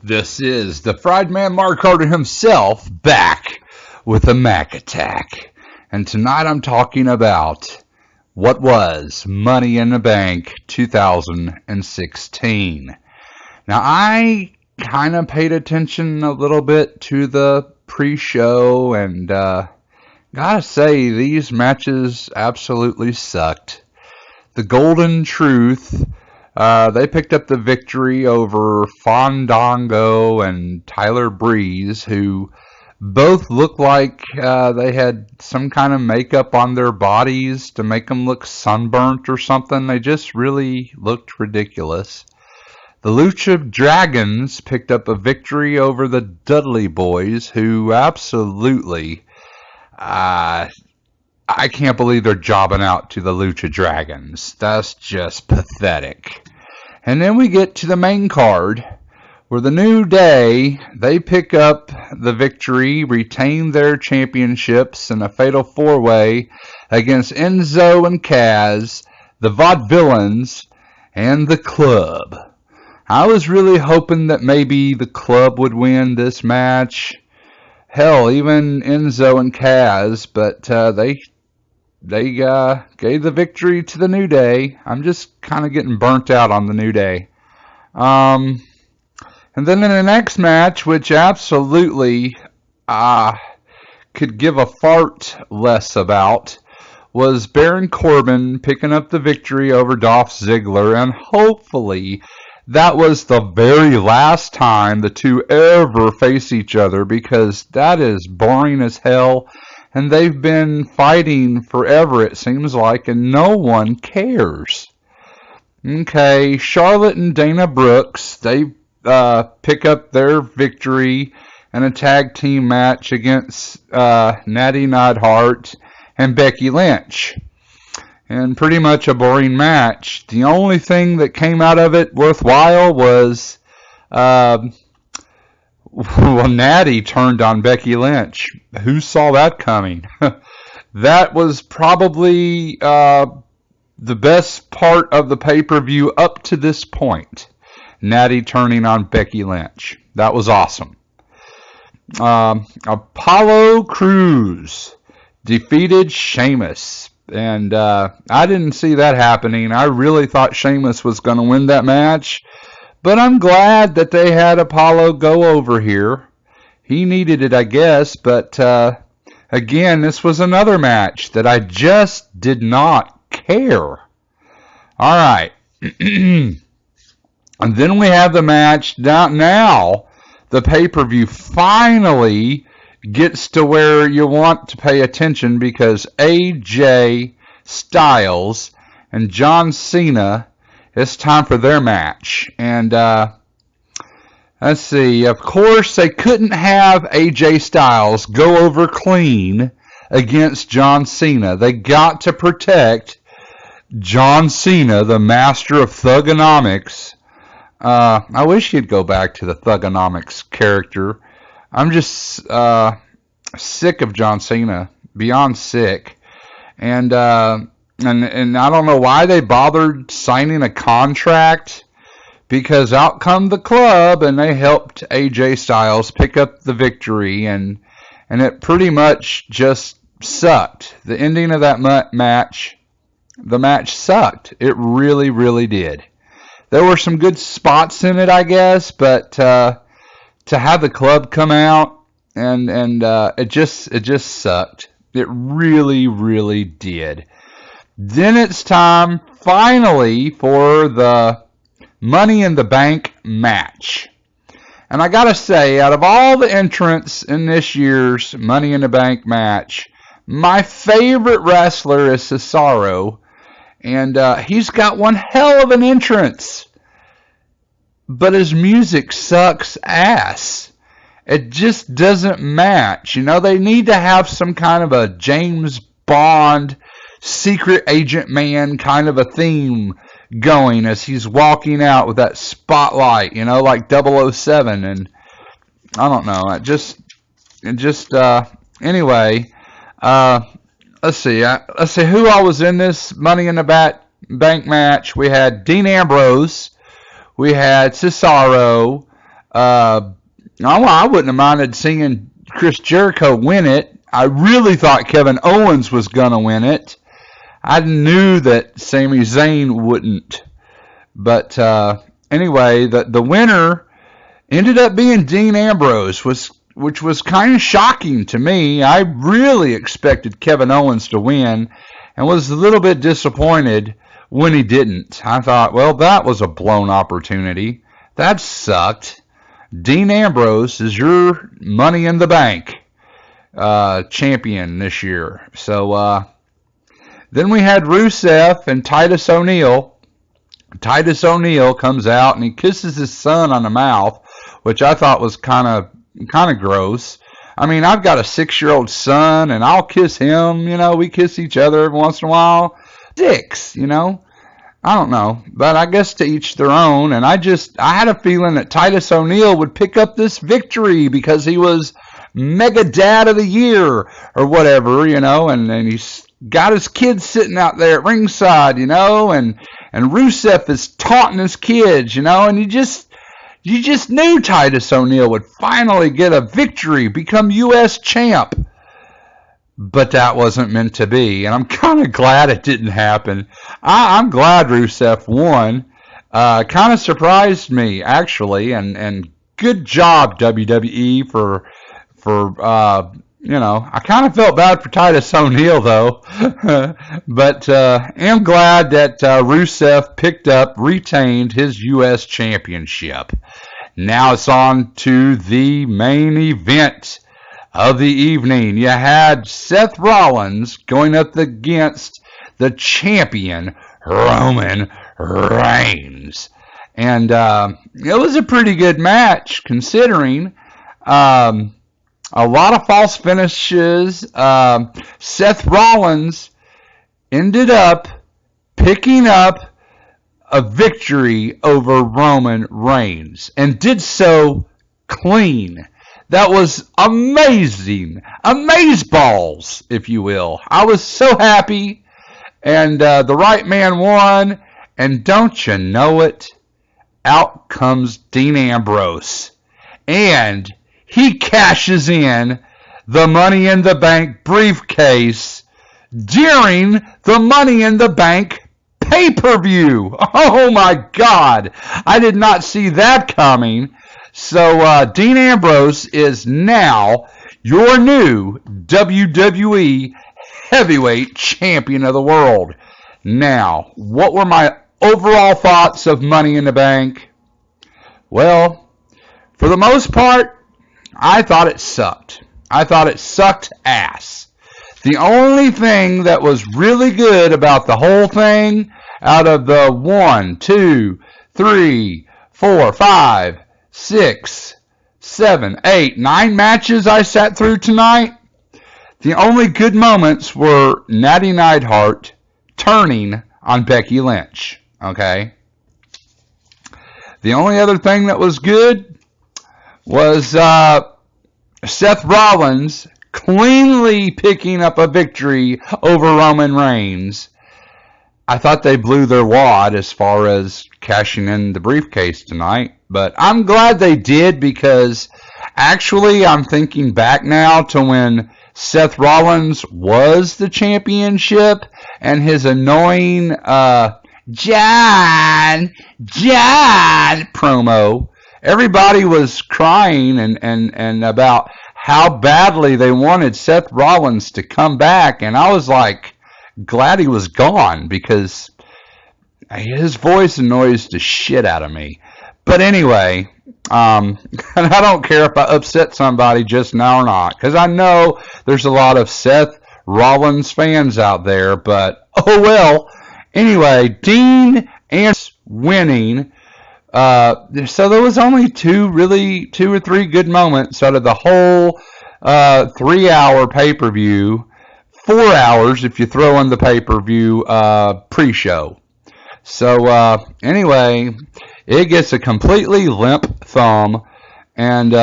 This is the Fried Man Mark Carter himself back with a Mac attack. And tonight I'm talking about what was Money in the Bank 2016. Now I kind of paid attention a little bit to the pre-show and gotta say these matches absolutely sucked. The Golden Truth, they picked up the victory over Fandango and Tyler Breeze, who both looked like they had some kind of makeup on their bodies to make them look sunburnt or something. They just really looked ridiculous. The Lucha Dragons picked up a victory over the Dudley Boys, who absolutely, I can't believe they're jobbing out to the Lucha Dragons. That's just pathetic. And then we get to the main card, where the New Day, they pick up the victory, retain their championships in a fatal four-way against Enzo and Kaz, the Vaudevillains, and the Club. I was really hoping that maybe the Club would win this match. Hell, even Enzo and Kaz, but they gave the victory to the New Day. I'm just kind of getting burnt out on the New Day. And then in the next match, which absolutely could give a fart less about, was Baron Corbin picking up the victory over Dolph Ziggler, and hopefully that was the very last time the two ever face each other, because that is boring as hell, and they've been fighting forever, it seems like, and no one cares. Okay, Charlotte and Dana Brooks, they pick up their victory in a tag team match against Natty Neidhart and Becky Lynch. And pretty much a boring match. The only thing that came out of it worthwhile was, Natty turned on Becky Lynch. Who saw that coming? That was probably the best part of the pay-per-view up to this point. Natty turning on Becky Lynch. That was awesome. Apollo Crews defeated Sheamus. And I didn't see that happening. I really thought Sheamus was going to win that match. But I'm glad that they had Apollo go over here. He needed it, I guess. But again, this was another match that I just did not care. All right. And then we have the match. Now the pay-per-view finally gets to where you want to pay attention, because AJ Styles and John Cena, it's time for their match. And let's see, of course they couldn't have AJ Styles go over clean against John Cena. They got to protect John Cena, the master of Thugonomics. I wish he'd go back to the Thugonomics character. I'm just sick of John Cena, beyond sick, and I don't know why they bothered signing a contract, because out come the Club and they helped AJ Styles pick up the victory, and it pretty much just sucked. The ending of that match, the match sucked. It really, really did. There were some good spots in it, I guess, but to have the Club come out and it just sucked. It really, really did. Then it's time finally for the Money in the Bank match. And I gotta say, out of all the entrants in this year's Money in the Bank match, my favorite wrestler is Cesaro, and he's got one hell of an entrance. But his music sucks ass. It just doesn't match. You know, they need to have some kind of a James Bond, secret agent man kind of a theme going as he's walking out with that spotlight, you know, like 007. And I don't know. Anyway, let's see. Let's see who all was in this Money in the Bank match. We had Dean Ambrose. We had Cesaro. I wouldn't have minded seeing Chris Jericho win it. I really thought Kevin Owens was going to win it. I knew that Sami Zayn wouldn't. But anyway, the winner ended up being Dean Ambrose, which was kind of shocking to me. I really expected Kevin Owens to win and was a little bit disappointed when he didn't. I thought, well, that was a blown opportunity. That sucked. Dean Ambrose is your Money in the Bank champion this year. So then we had Rusev and Titus O'Neil. Titus O'Neil comes out and he kisses his son on the mouth, which I thought was kind of gross. I mean, I've got a 6-year-old son, and I'll kiss him. We kiss each other every once in a while. 6, I don't know, but I guess to each their own. And I had a feeling that Titus O'Neil would pick up this victory because he was Mega Dad of the Year or whatever, and he's got his kids sitting out there at ringside, and Rusev is taunting his kids, and you just knew Titus O'Neil would finally get a victory, become U.S. champ. But that wasn't meant to be, and I'm kind of glad it didn't happen. I'm glad Rusev won. Kind of surprised me, actually, and good job, WWE, for I kind of felt bad for Titus O'Neil, though. But am glad that Rusev retained his U.S. championship. Now it's on to the main event of the evening. You had Seth Rollins going up against the champion, Roman Reigns. And it was a pretty good match, considering a lot of false finishes. Seth Rollins ended up picking up a victory over Roman Reigns and did so clean. That was amazing. Amazeballs, if you will. I was so happy. And the right man won. And don't you know it? Out comes Dean Ambrose. And he cashes in the Money in the Bank briefcase during the Money in the Bank pay-per-view. Oh my God. I did not see that coming. So Dean Ambrose is now your new WWE Heavyweight Champion of the World. Now, what were my overall thoughts of Money in the Bank? Well, for the most part, I thought it sucked. I thought it sucked ass. The only thing that was really good about the whole thing, out of the 1, 2, 3, 4, 5, 6, 7, 8, 9 matches I sat through tonight, the only good moments were Natty Neidhart turning on Becky Lynch. Okay? The only other thing that was good was Seth Rollins cleanly picking up a victory over Roman Reigns. I thought they blew their wad as far as cashing in the briefcase tonight, but I'm glad they did, because actually I'm thinking back now to when Seth Rollins was the championship and his annoying John promo. Everybody was crying and about how badly they wanted Seth Rollins to come back, and I was like glad he was gone, because his voice annoys the shit out of me. But anyway, and I don't care if I upset somebody just now or not, because I know there's a lot of Seth Rollins fans out there, but oh well. Anyway, Dean and winning. So there was only two or three good moments out of the whole 3-hour pay-per-view. 4 hours if you throw in the pay-per-view pre-show. So anyway, it gets a completely limp thumb. And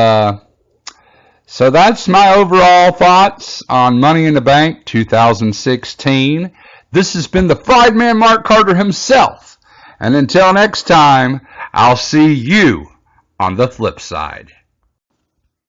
so that's my overall thoughts on Money in the Bank 2016. This has been the Fried Man Mark Carter himself. And until next time, I'll see you on the flip side.